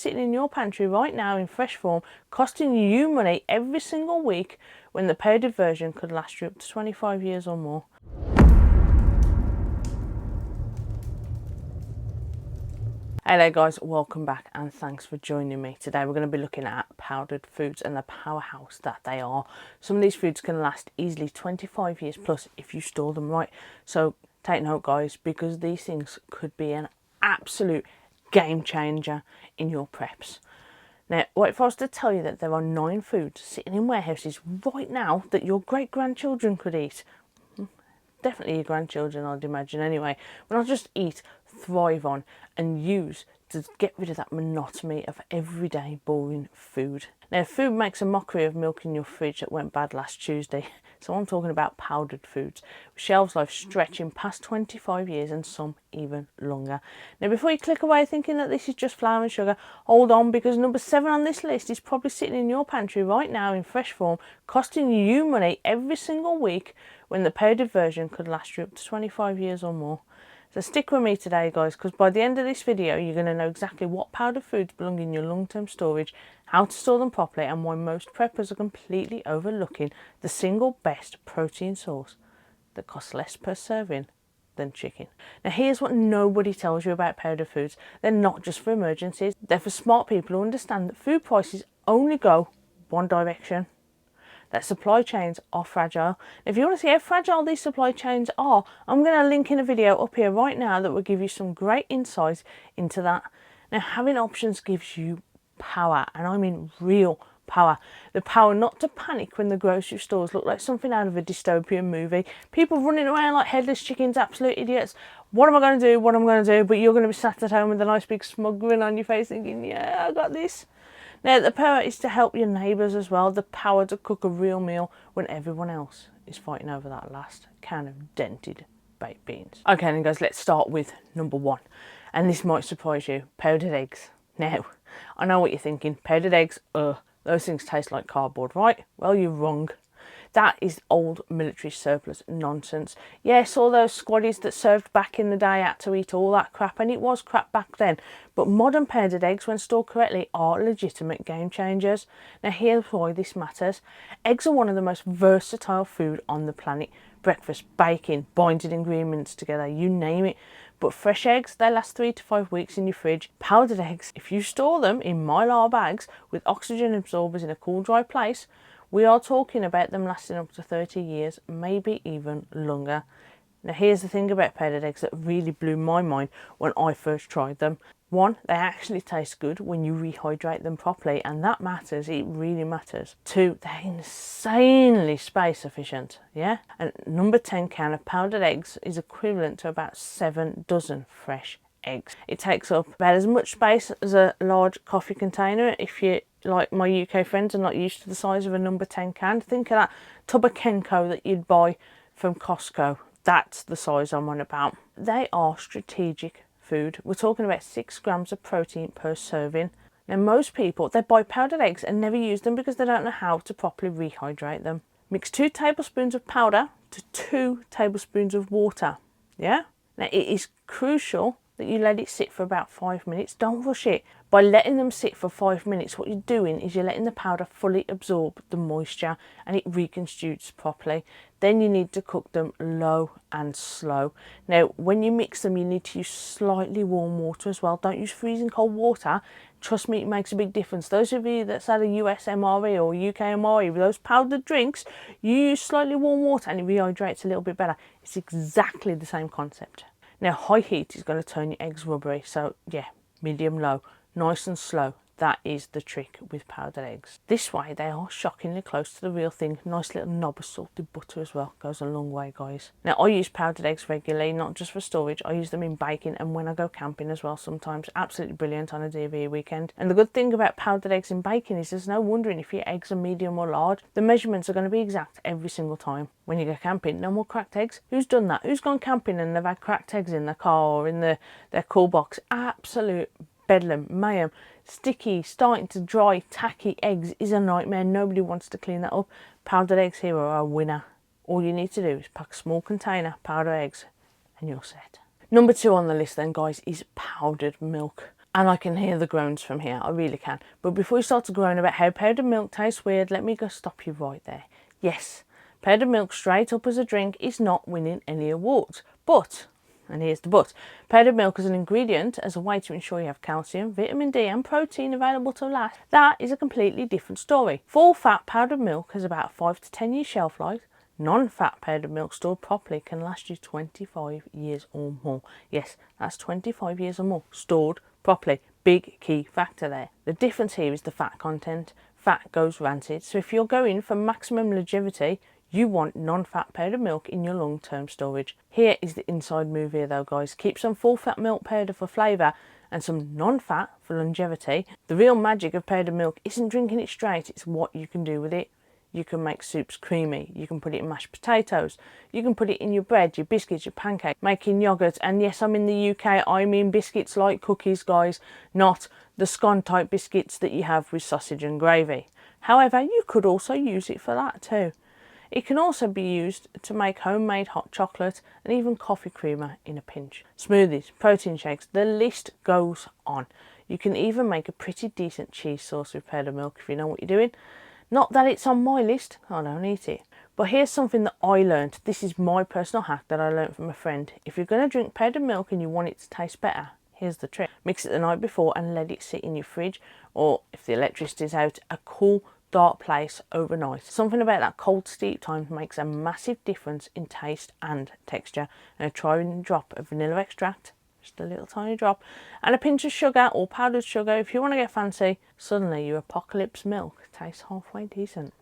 sitting in your pantry right now in fresh form, costing you money every single week, when the powdered version could last you up to 25 years or more. Hello guys, welcome back and thanks for joining me. Today we're going to be looking at powdered foods and the powerhouse that they are. Some of these foods can last easily 25 years plus if you store them right. So take note guys, because these things could be an absolute game changer in your preps. Now, what if I was to tell you that there are 9 foods sitting in warehouses right now that your great-grandchildren could eat? Definitely your grandchildren, I'd imagine anyway. But not just eat, thrive on and use to get rid of that monotony of everyday boring food. Now, food makes a mockery of milk in your fridge that went bad last Tuesday. So I'm talking about powdered foods, with shelf life stretching past 25 years and some even longer. Now, before you click away thinking that this is just flour and sugar, hold on, because number 7 on this list is probably sitting in your pantry right now in fresh form, costing you money every single week, when the powdered version could last you up to 25 years or more. So stick with me today guys, because by the end of this video you're going to know exactly what powdered foods belong in your long-term storage, how to store them properly, and why most preppers are completely overlooking the single best protein source that costs less per serving than chicken. Now here's what nobody tells you about powdered foods. They're not just for emergencies, they're for smart people who understand that food prices only go one direction. That supply chains are fragile. If you want to see how fragile these supply chains are, I'm going to link in a video up here right now that will give you some great insights into that. Now, having options gives you power, and I mean real power. The power not to panic when the grocery stores look like something out of a dystopian movie. People running around like headless chickens, absolute idiots. What am I going to do? What am I going to do? But you're going to be sat at home with a nice big smug grin on your face thinking, yeah, I got this. Now, the power is to help your neighbours as well. The power to cook a real meal when everyone else is fighting over that last can of dented baked beans. Okay then guys, let's start with number 1. And this might surprise you, powdered eggs. Now, I know what you're thinking, powdered eggs, those things taste like cardboard, right? Well, you're wrong. That is old military surplus nonsense. Yes, all those squaddies that served back in the day had to eat all that crap, and it was crap back then. But modern powdered eggs, when stored correctly, are legitimate game changers. Now here's why this matters. Eggs are one of the most versatile food on the planet. Breakfast, baking, binding ingredients together, you name it. But fresh eggs, they last 3 to 5 weeks in your fridge. Powdered eggs, if you store them in mylar bags with oxygen absorbers in a cool, dry place, we are talking about them lasting up to 30 years, maybe even longer. Now here's the thing about powdered eggs that really blew my mind when I first tried them. 1, they actually taste good when you rehydrate them properly, and that matters, it really matters. 2, they're insanely space efficient, yeah? And number 10 can of powdered eggs is equivalent to about 7 dozen fresh eggs. It takes up about as much space as a large coffee container. If you, like my UK friends, are not used to the size of a number 10 can, think of that tub of Kenko that you'd buy from Costco. That's the size I'm on about. They are strategic food. We're talking about 6 grams of protein per serving. Now most people, they buy powdered eggs and never use them because they don't know how to properly rehydrate them. Mix 2 tablespoons of powder to 2 tablespoons of water, yeah? Now it is crucial that you let it sit for about 5 minutes. Don't rush it. By letting them sit for 5 minutes, what you're doing is you're letting the powder fully absorb the moisture and it reconstitutes properly. Then you need to cook them low and slow. Now, when you mix them, you need to use slightly warm water as well. Don't use freezing cold water. Trust me, it makes a big difference. Those of you that's had a US MRE or UK MRE with those powdered drinks, you use slightly warm water and it rehydrates a little bit better. It's exactly the same concept. Now, high heat is going to turn your eggs rubbery, so yeah, medium low, nice and slow. That is the trick with powdered eggs. This way they are shockingly close to the real thing. Nice little knob of salted butter as well, goes a long way guys. Now I use powdered eggs regularly, not just for storage. I use them in baking and when I go camping as well sometimes. Absolutely brilliant on a DV weekend. And the good thing about powdered eggs in baking is there's no wondering if your eggs are medium or large. The measurements are going to be exact every single time. When you go camping, no more cracked eggs. Who's done that? Who's gone camping and they've had cracked eggs in their car or in their cool box? Absolute bedlam, mayhem. Sticky, starting to dry, tacky eggs is a nightmare. Nobody wants to clean that up. Powdered eggs here are a winner. All you need to do is pack a small container, powdered eggs, and you're set. Number 2 on the list then guys is powdered milk. And I can hear the groans from here, I really can. But before you start to groan about how powdered milk tastes weird, let me go stop you right there. Yes, powdered milk straight up as a drink is not winning any awards. But, and here's the but, powdered milk as an ingredient, as a way to ensure you have calcium, vitamin D and protein available to last, that is a completely different story. Full fat powdered milk has about 5 to 10 years shelf life. Non-fat powdered milk stored properly can last you 25 years or more. Yes, that's 25 years or more stored properly. Big key factor there. The difference here is the fat content. Fat goes rancid, so if you're going for maximum longevity, you want non-fat powdered milk in your long-term storage. Here is the inside move here though, guys. Keep some full fat milk powder for flavour and some non-fat for longevity. The real magic of powdered milk isn't drinking it straight, it's what you can do with it. You can make soups creamy, you can put it in mashed potatoes, you can put it in your bread, your biscuits, your pancakes, making yoghurt. And yes, I'm in the UK, I mean biscuits like cookies, guys, not the scone type biscuits that you have with sausage and gravy. However, you could also use it for that too. It can also be used to make homemade hot chocolate and even coffee creamer in a pinch. Smoothies, protein shakes, the list goes on. You can even make a pretty decent cheese sauce with powdered milk if you know what you're doing. Not that it's on my list, I don't eat it. But here's something that I learned. This is my personal hack that I learned from a friend. If you're going to drink powdered milk and you want it to taste better, here's the trick. Mix it the night before and let it sit in your fridge, or if the electricity's out, a cool, dark place overnight. Something about that cold steep time makes a massive difference in taste and texture. And try and drop of vanilla extract, just a little tiny drop, and a pinch of sugar or powdered sugar if you want to get fancy. Suddenly your apocalypse milk tastes halfway decent.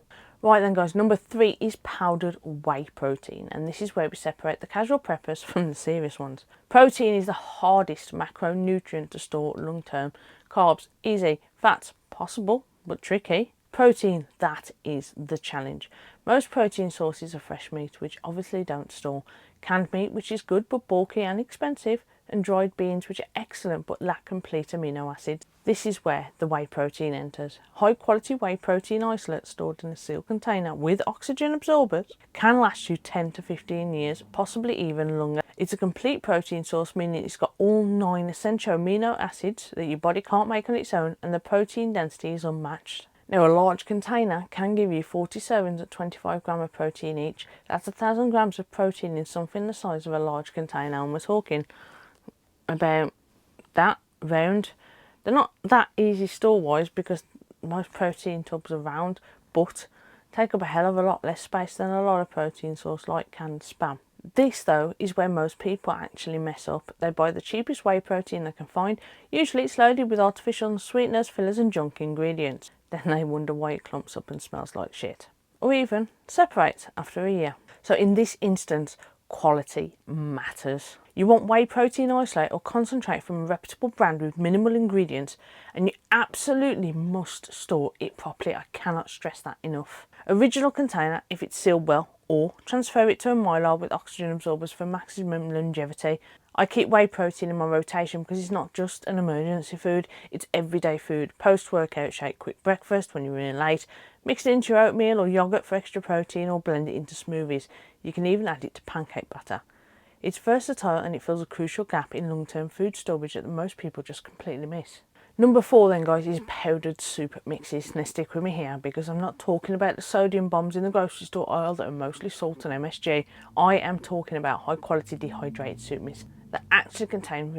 Right then guys, number 3 is powdered whey protein, and this is where we separate the casual preppers from the serious ones. Protein is the hardest macronutrient to store long term. Carbs, easy. Fats, possible, but tricky. Protein, that is the challenge. Most protein sources are fresh meat, which obviously don't store. Canned meat, which is good but bulky and expensive, and dried beans, which are excellent but lack complete amino acids. This is where the whey protein enters. High quality whey protein isolate stored in a sealed container with oxygen absorbers can last you 10 to 15 years, possibly even longer. It's a complete protein source, meaning it's got all 9 essential amino acids that your body can't make on its own, and the protein density is unmatched. Now, a large container can give you 40 servings at 25 grams of protein each. That's 1,000 grams of protein in something the size of a large container, and we're talking about that round. They're not that easy store wise because most protein tubs are round, but take up a hell of a lot less space than a lot of protein source like canned Spam. This though is where most people actually mess up. They buy the cheapest whey protein they can find. Usually it's loaded with artificial sweeteners, fillers and junk ingredients. Then they wonder why it clumps up and smells like shit, or even separates after a year. So in this instance, quality matters. You want whey protein isolate or concentrate from a reputable brand with minimal ingredients, and you absolutely must store it properly. I cannot stress that enough. Original container if it's sealed well, or transfer it to a mylar with oxygen absorbers for maximum longevity. I keep whey protein in my rotation because it's not just an emergency food, it's everyday food. Post-workout shake, quick breakfast when you're running late, mix it into your oatmeal or yoghurt for extra protein, or blend it into smoothies. You can even add it to pancake batter. It's versatile and it fills a crucial gap in long-term food storage that most people just completely miss. Number 4 then guys is powdered soup mixes. Now stick with me here because I'm not talking about the sodium bombs in the grocery store aisle that are mostly salt and MSG. I am talking about high quality dehydrated soup mixes that actually contain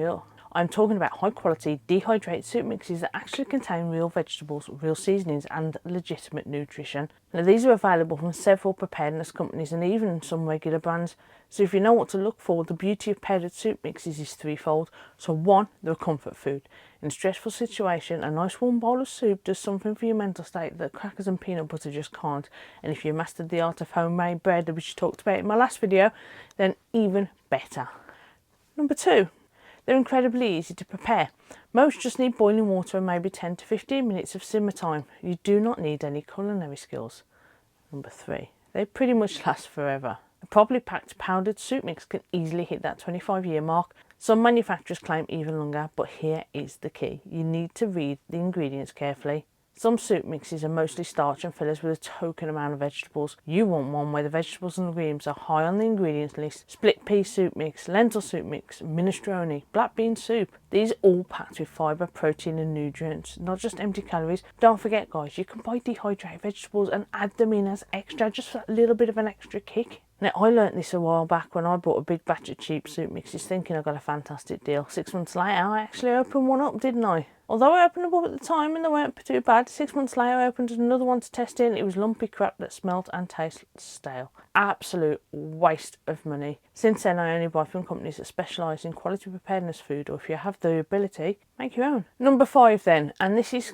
real vegetables, real seasonings and legitimate nutrition. Now these are available from several preparedness companies and even some regular brands. So if you know what to look for, the beauty of powdered soup mixes is threefold. So 1, they're a comfort food. In a stressful situation, a nice warm bowl of soup does something for your mental state that crackers and peanut butter just can't. And if you've mastered the art of homemade bread, which I talked about in my last video, then even better. Number 2, they're incredibly easy to prepare. Most just need boiling water and maybe 10 to 15 minutes of simmer time. You do not need any culinary skills. Number 3, they pretty much last forever. A properly packed powdered soup mix can easily hit that 25-year mark. Some manufacturers claim even longer, but here is the key. You need to read the ingredients carefully. Some soup mixes are mostly starch and fillers with a token amount of vegetables. You want one where the vegetables and greens are high on the ingredients list. Split pea soup mix, lentil soup mix, minestrone, black bean soup. These are all packed with fibre, protein and nutrients, not just empty calories. Don't forget guys, you can buy dehydrated vegetables and add them in as extra, just for a little bit of an extra kick. Now, I learnt this a while back when I bought a big batch of cheap soup mixes thinking I got a fantastic deal. 6 months later, I actually opened one up, didn't I? Although I opened them up at the time and they weren't too bad, 6 months later I opened another one to test in. It was lumpy crap that smelt and tasted stale. Absolute waste of money. Since then, I only buy from companies that specialise in quality preparedness food, or if you have the ability, make your own. Number 5 then, and this is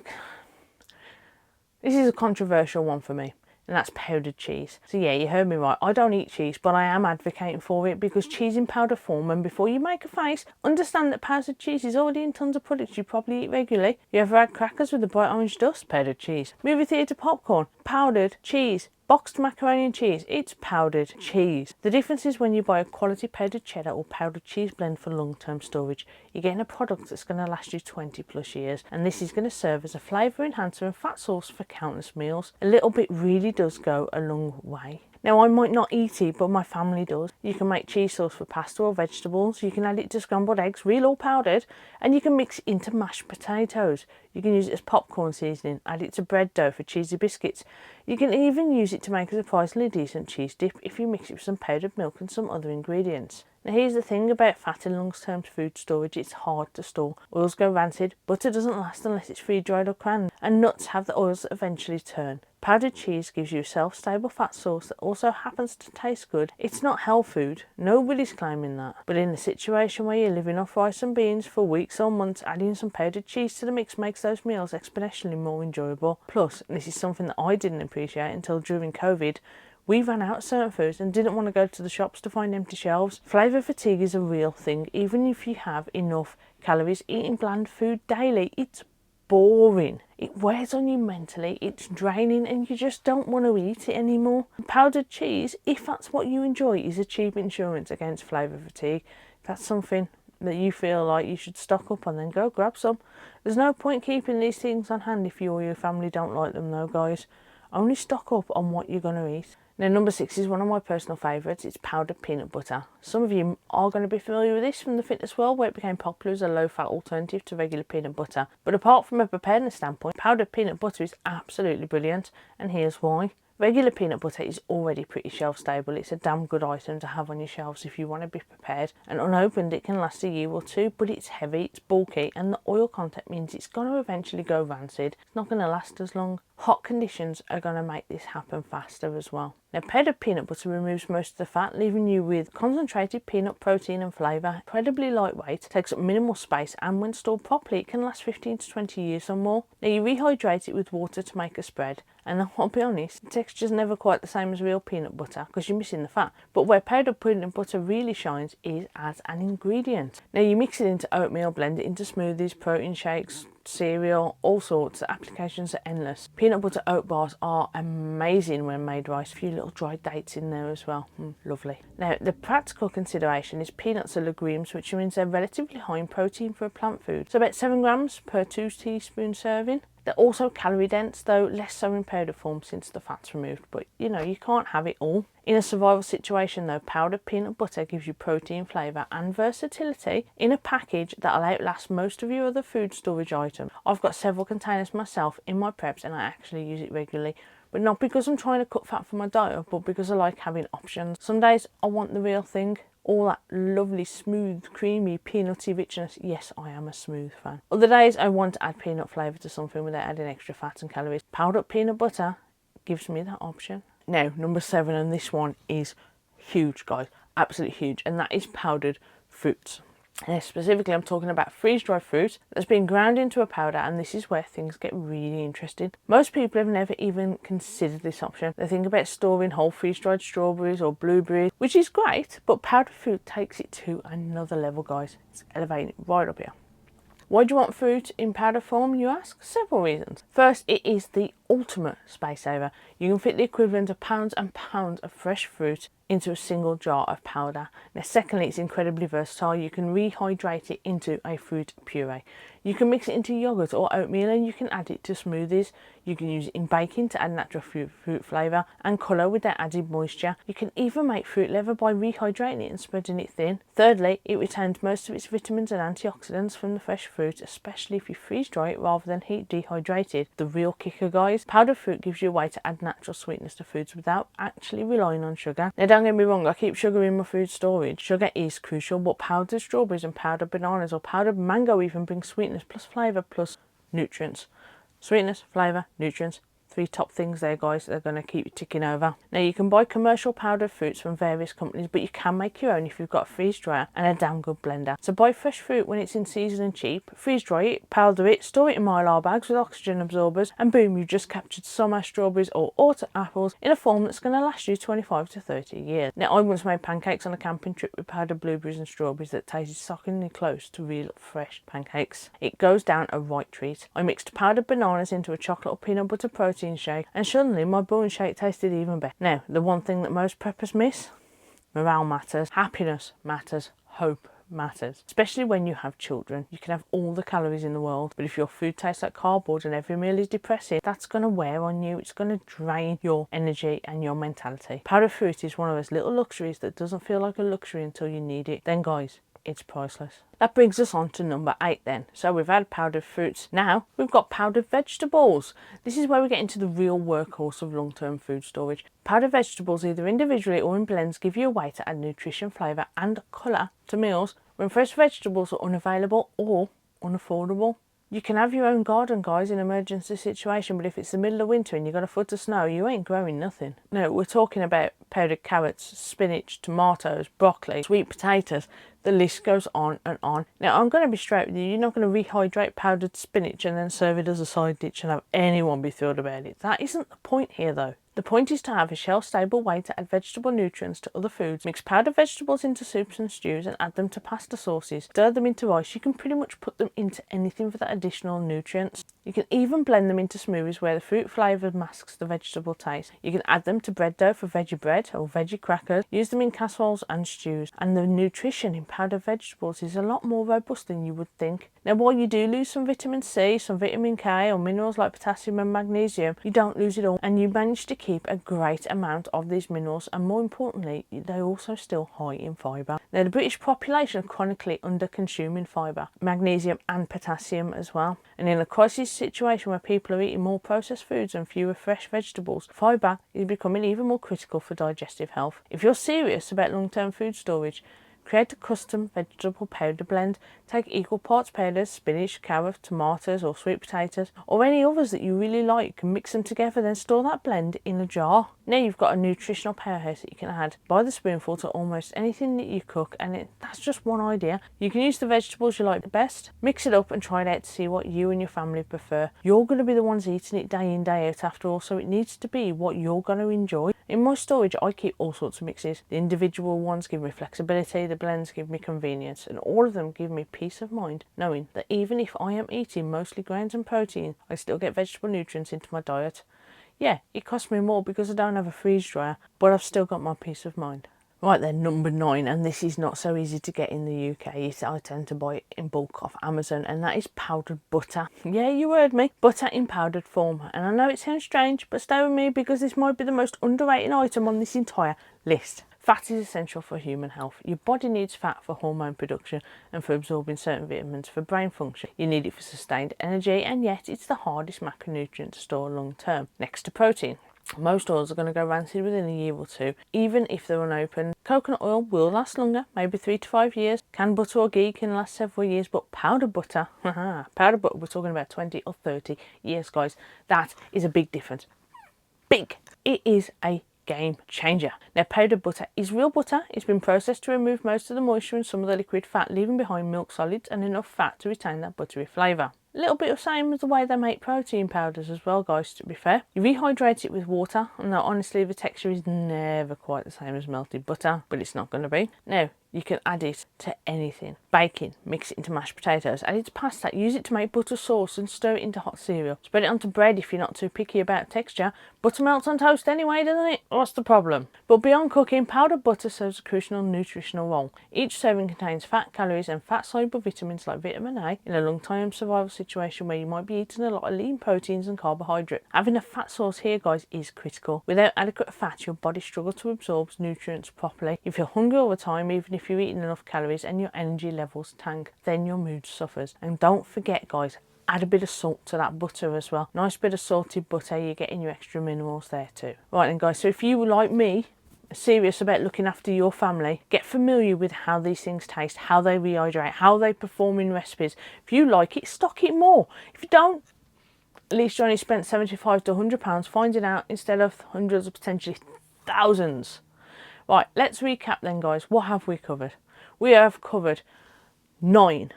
a controversial one for me. And that's powdered cheese. So yeah, you heard me right. I don't eat cheese, but I am advocating for it because cheese in powder form, and before you make a face, understand that powdered cheese is already in tons of products you probably eat regularly. You ever had crackers with the bright orange dust? Powdered cheese. Movie theatre popcorn? Powdered cheese. Boxed macaroni and cheese, it's powdered cheese. The difference is when you buy a quality powdered cheddar or powdered cheese blend for long-term storage, you're getting a product that's going to last you 20 plus years, and this is going to serve as a flavour enhancer and fat source for countless meals. A little bit really does go a long way. Now, I might not eat it, but my family does. You can make cheese sauce for pasta or vegetables. You can add it to scrambled eggs, real or powdered, and you can mix it into mashed potatoes. You can use it as popcorn seasoning, add it to bread dough for cheesy biscuits. You can even use it to make a surprisingly decent cheese dip if you mix it with some powdered milk and some other ingredients. Now, here's the thing about fat in long-term food storage, it's hard to store. Oils go rancid, butter doesn't last unless it's freeze-dried or canned, and nuts have the oils that eventually turn. Powdered cheese gives you a shelf-stable fat source that also happens to taste good. It's not health food, nobody's claiming that. But in a situation where you're living off rice and beans for weeks or months, adding some powdered cheese to the mix makes those meals exponentially more enjoyable. Plus, and this is something that I didn't appreciate until during COVID, we ran out of certain foods and didn't want to go to the shops to find empty shelves. Flavour fatigue is a real thing. Even if you have enough calories, eating bland food daily, it's boring. It wears on you mentally, it's draining, and you just don't want to eat it anymore. Powdered cheese, if that's what you enjoy, is a cheap insurance against flavour fatigue. If that's something that you feel like you should stock up on, then go grab some. There's no point keeping these things on hand if you or your family don't like them though, guys. Only stock up on what you're going to eat. Now, number 6 is one of my personal favourites. It's powdered peanut butter. Some of you are going to be familiar with this from the fitness world, where it became popular as a low-fat alternative to regular peanut butter. But apart from a preparedness standpoint, powdered peanut butter is absolutely brilliant, and here's why. Regular peanut butter is already pretty shelf stable. It's a damn good item to have on your shelves if you want to be prepared. And unopened, it can last a year or two, but it's heavy, it's bulky, and the oil content means it's going to eventually go rancid. It's not going to last as long. Hot conditions are going to make this happen faster as well. Now, powdered peanut butter removes most of the fat, leaving you with concentrated peanut protein and flavour. Incredibly lightweight, takes up minimal space, and when stored properly, it can last 15 to 20 years or more. Now, you rehydrate it with water to make a spread, and I'll be honest, the texture's never quite the same as real peanut butter because you're missing the fat. But where powdered peanut butter really shines is as an ingredient. Now, you mix it into oatmeal, blend it into smoothies, protein shakes, cereal, all sorts. The applications are endless. Peanut butter oat bars are amazing when made right. A few little dried dates in there as well. Lovely. Now, the practical consideration is peanuts are legumes, which means they're relatively high in protein for a plant food. So about 7 grams per 2 teaspoon serving. They're also calorie dense, though less so in powder form since the fat's removed, but you know, you can't have it all. In a survival situation though, powdered peanut butter gives you protein, flavour and versatility in a package that'll outlast most of your other food storage items. I've got several containers myself in my preps and I actually use it regularly. But not because I'm trying to cut fat for my diet, but because I like having options. Some days I want the real thing. All that lovely, smooth, creamy, peanutty richness. Yes, I am a smooth fan. Other days I want to add peanut flavour to something without adding extra fat and calories. Powdered peanut butter gives me that option. Now, number 7, and this one is huge, guys. Absolutely huge. And that is powdered fruits. And specifically, I'm talking about freeze-dried fruit that's been ground into a powder, and this is where things get really interesting. Most people have never even considered this option. They think about storing whole freeze-dried strawberries or blueberries, which is great, but powdered fruit takes it to another level, guys. It's elevating it right up here. Why do you want fruit in powder form, you ask? Several reasons. First, it is the ultimate space saver. You can fit the equivalent of pounds and pounds of fresh fruit into a single jar of powder. Now secondly, it's incredibly versatile. You can rehydrate it into a fruit puree. You can mix it into yogurt or oatmeal and you can add it to smoothies. You can use it in baking to add natural fruit flavour and colour without added moisture. You can even make fruit leather by rehydrating it and spreading it thin. Thirdly, it retains most of its vitamins and antioxidants from the fresh fruit, especially if you freeze dry it rather than heat dehydrated. The real kicker, guys, powdered fruit gives you a way to add natural sweetness to foods without actually relying on sugar. Now don't get me wrong, I keep sugar in my food storage. Sugar is crucial, but powdered strawberries and powdered bananas or powdered mango even bring sweetness plus flavour plus nutrients. Sweetness, flavour, nutrients. 3 top things there, guys, that are going to keep you ticking over. Now you can buy commercial powdered fruits from various companies, but you can make your own if you've got a freeze dryer and a damn good blender. So buy fresh fruit when it's in season and cheap, freeze dry it, powder it, store it in mylar bags with oxygen absorbers, and boom, you've just captured summer strawberries or autumn apples in a form that's going to last you 25 to 30 years. Now I once made pancakes on a camping trip with powdered blueberries and strawberries that tasted shockingly close to real fresh pancakes. It goes down a right treat. I mixed powdered bananas into a chocolate or peanut butter protein shake, and suddenly my bowl and shake tasted even better. Now, the one thing that most preppers miss: morale matters, happiness matters, hope matters. Especially when you have children. You can have all the calories in the world, but if your food tastes like cardboard and every meal is depressing, that's going to wear on you. It's going to drain your energy and your mentality. Powdered fruit is one of those little luxuries that doesn't feel like a luxury until you need it. Then guys, it's priceless. That brings us on to number 8 then. So we've had powdered fruits. Now we've got powdered vegetables. This is where we get into the real workhorse of long-term food storage. Powdered vegetables, either individually or in blends, give you a way to add nutrition, flavour and colour to meals when fresh vegetables are unavailable or unaffordable. You can have your own garden, guys, in an emergency situation, but if it's the middle of winter and you've got a foot of snow, you ain't growing nothing. No, we're talking about powdered carrots, spinach, tomatoes, broccoli, sweet potatoes. The list goes on and on. Now, I'm going to be straight with you. You're not going to rehydrate powdered spinach and then serve it as a side dish and have anyone be thrilled about it. That isn't the point here, though. The point is to have a shelf-stable way to add vegetable nutrients to other foods. Mix powdered vegetables into soups and stews and add them to pasta sauces. Stir them into rice. You can pretty much put them into anything for that additional nutrients. You can even blend them into smoothies where the fruit flavour masks the vegetable taste. You can add them to bread dough for veggie bread or veggie crackers. Use them in casseroles and stews. And the nutrition in powdered vegetables is a lot more robust than you would think. Now, while you do lose some vitamin C, some vitamin K or minerals like potassium and magnesium, you don't lose it all, and you manage to keep a great amount of these minerals, and more importantly, they're also still high in fibre. Now, the British population are chronically under-consuming fibre, magnesium and potassium as well. And in a crisis situation where people are eating more processed foods and fewer fresh vegetables, fibre is becoming even more critical for digestive health. If you're serious about long-term food storage, create a custom vegetable powder blend. Take equal parts powders, spinach, carrot, tomatoes or sweet potatoes, or any others that you really like, and mix them together, then store that blend in a jar. Now you've got a nutritional powerhouse that you can add by the spoonful to almost anything that you cook, and that's just one idea. You can use the vegetables you like the best, mix it up and try it out to see what you and your family prefer. You're going to be the ones eating it day in, day out after all, so it needs to be what you're going to enjoy. In my storage, I keep all sorts of mixes. The individual ones give me flexibility, the blends give me convenience, and all of them give me peace of mind knowing that even if I am eating mostly grains and protein, I still get vegetable nutrients into my diet. Yeah, it costs me more because I don't have a freeze dryer, but I've still got my peace of mind. Right then, number 9, and this is not so easy to get in the UK. I tend to buy it in bulk off Amazon, and that is powdered butter. Yeah, you heard me. Butter in powdered form. And I know it sounds strange, but stay with me because this might be the most underrated item on this entire list. Fat is essential for human health. Your body needs fat for hormone production and for absorbing certain vitamins for brain function. You need it for sustained energy, and yet it's the hardest macronutrient to store long term, next to protein. Most oils are going to go rancid within a year or two, even if they're unopened. Coconut oil will last longer, maybe 3 to 5 years. Canned butter or ghee can last several years, but powdered butter, powdered butter, we're talking about 20 or 30 years, guys. That is a big difference. Big. It is a game changer. Now, powdered butter is real butter. It's been processed to remove most of the moisture and some of the liquid fat, leaving behind milk solids and enough fat to retain that buttery flavour. A little bit of same as the way they make protein powders as well, guys, to be fair. You rehydrate it with water, and honestly the texture is never quite the same as melted butter, but it's not going to be. Now, You can add it to anything. Baking, mix it into mashed potatoes, add it to pasta, use it to make butter sauce and stir it into hot cereal. Spread it onto bread if you're not too picky about texture. Butter melts on toast anyway, doesn't it? What's the problem? But beyond cooking, powdered butter serves a crucial nutritional role. Each serving contains fat, calories and fat-soluble vitamins like vitamin A in a long-term survival situation where you might be eating a lot of lean proteins and carbohydrate. Having a fat source here, guys, is critical. Without adequate fat, your body struggles to absorb nutrients properly. You feel hungry all the time, even if you're eating enough calories, and your energy levels tank. Then your mood suffers. And don't forget, guys, add a bit of salt to that butter as well. Nice bit of salted butter, you're getting your extra minerals there too. Right then, guys, so if you, like me, are serious about looking after your family, get familiar with how these things taste, how they rehydrate, how they perform in recipes. If you like it, stock it more. If you don't, at least you only spent £75 to £100 finding out instead of hundreds or potentially thousands. Right, let's recap then, guys. What have we covered? We have covered nine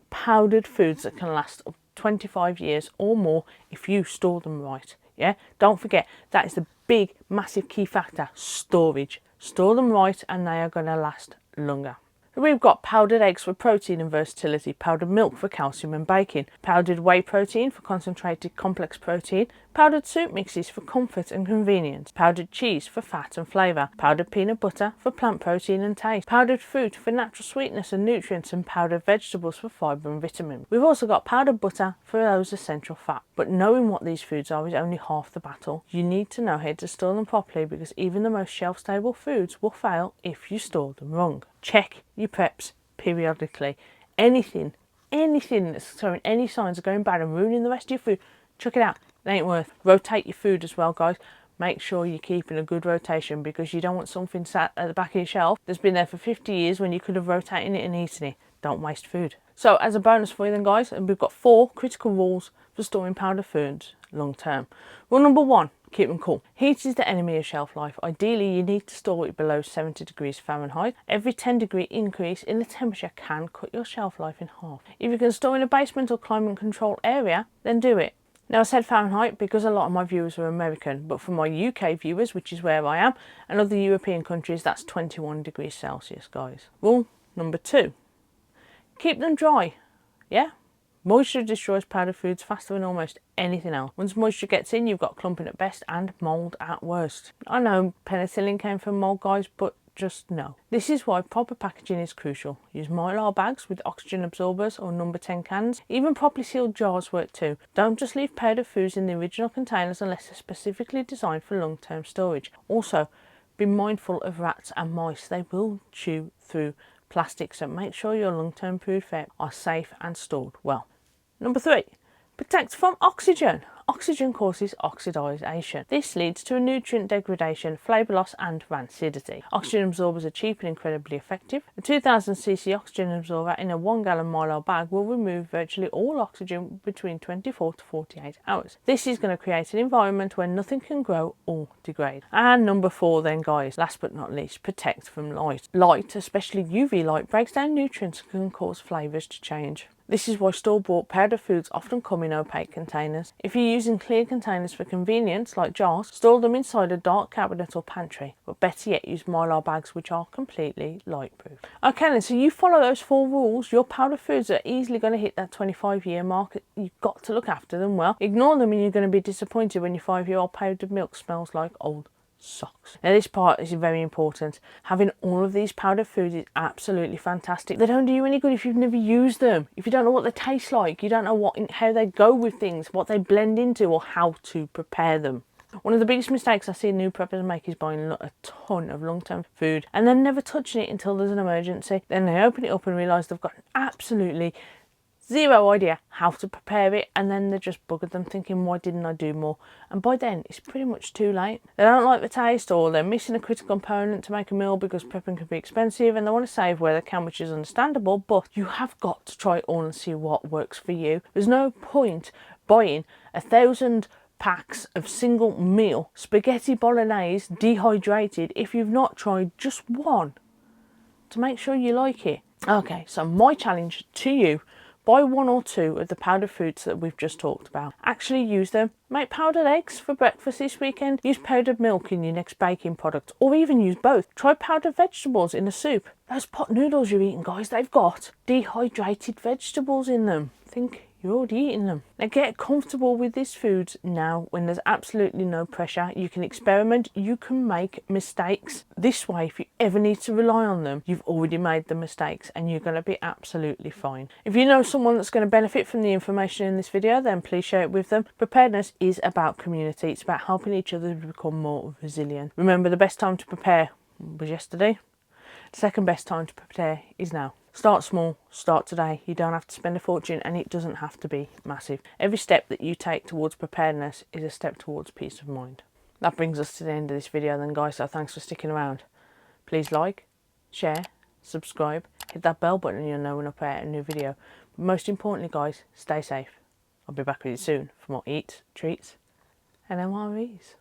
powdered foods that can last up to 25 years or more if you store them right. Yeah, don't forget, that is the big, massive key factor: storage. Store them right and they are going to last longer. We've got powdered eggs for protein and versatility, powdered milk for calcium and bacon, powdered whey protein for concentrated complex protein, powdered soup mixes for comfort and convenience, powdered cheese for fat and flavour, powdered peanut butter for plant protein and taste, powdered fruit for natural sweetness and nutrients, and powdered vegetables for fibre and vitamin. We've also got powdered butter for those essential fat. But knowing what these foods are is only half the battle. You need to know how to store them properly, because even the most shelf-stable foods will fail if you store them wrong. Check your preps periodically. Anything that's showing any signs of going bad and ruining the rest of your food, chuck it out. It ain't worth. Rotate your food as well, guys. Make sure you're keeping a good rotation, because you don't want something sat at the back of your shelf that's been there for 50 years when you could have rotated it and eaten it. Don't waste food. So as a bonus for you then, guys, we've got 4 critical rules for storing powdered foods long term. Rule number 1, keep them cool. Heat is the enemy of shelf life. Ideally, you need to store it below 70 degrees Fahrenheit. Every 10-degree increase in the temperature can cut your shelf life in half. If you can store in a basement or climate control area, then do it. Now, I said Fahrenheit because a lot of my viewers are American, but for my UK viewers, which is where I am, and other European countries, that's 21 degrees Celsius, guys. Rule number 2, keep them dry. Yeah? Moisture destroys powdered foods faster than almost anything else. Once moisture gets in, you've got clumping at best and mould at worst. I know penicillin came from mould, guys, but just no. This is why proper packaging is crucial. Use Mylar bags with oxygen absorbers or number 10 cans. Even properly sealed jars work too. Don't just leave powdered foods in the original containers unless they're specifically designed for long-term storage. Also, be mindful of rats and mice. They will chew through plastic, so make sure your long-term food fare are safe and stored well. Number 3, protect from oxygen. Oxygen causes oxidization. This leads to a nutrient degradation, flavour loss and rancidity. Oxygen absorbers are cheap and incredibly effective. A 2000cc oxygen absorber in a 1 gallon Mylar bag will remove virtually all oxygen between 24 to 48 hours. This is going to create an environment where nothing can grow or degrade. And number 4 then, guys, last but not least, protect from light. Light, especially UV light, breaks down nutrients and can cause flavours to change. This is why store-bought powdered foods often come in opaque containers. If you're using clear containers for convenience, like jars, store them inside a dark cabinet or pantry. But better yet, use Mylar bags, which are completely light-proof. Okay then, so you follow those 4 rules, your powdered foods are easily going to hit that 25-year mark. You've got to look after them well. Ignore them and you're going to be disappointed when your 5-year-old powdered milk smells like old socks. Now this part is very important. Having all of these powdered foods is absolutely fantastic. They don't do you any good if you've never used them. If you don't know what they taste like, you don't know how they go with things, what they blend into, or how to prepare them. One of the biggest mistakes I see new preppers make is buying a ton of long-term food and then never touching it until there's an emergency. Then they open it up and realise they've got absolutely zero idea how to prepare it, and then they're just buggered them thinking, why didn't I do more? And by then it's pretty much too late. They don't like the taste, or they're missing a critical component to make a meal because prepping can be expensive and they want to save where they can, which is understandable, but you have got to try it all and see what works for you. There's no point buying 1,000 packs of single meal spaghetti bolognese dehydrated if you've not tried just one to make sure you like it. Okay, so my challenge to you Buy 1 or 2 of the powdered foods that we've just talked about. Actually use them. Make powdered eggs for breakfast this weekend. Use powdered milk in your next baking product, or even use both. Try powdered vegetables in a soup. Those pot noodles you're eating, guys, they've got dehydrated vegetables in them. Think you're already eating them. Now get comfortable with these foods now when there's absolutely no pressure. You can experiment, you can make mistakes. This way, if you ever need to rely on them, you've already made the mistakes and you're going to be absolutely fine. If you know someone that's going to benefit from the information in this video, then please share it with them. Preparedness is about community. It's about helping each other to become more resilient. Remember, the best time to prepare was yesterday. The second best time to prepare is now. Start small, start today. You don't have to spend a fortune and it doesn't have to be massive. Every step that you take towards preparedness is a step towards peace of mind. That brings us to the end of this video then, guys, so thanks for sticking around. Please like, share, subscribe, hit that bell button and you'll know when I put out a new video. But most importantly, guys, stay safe. I'll be back with you soon for more Eats, Treats and MREs.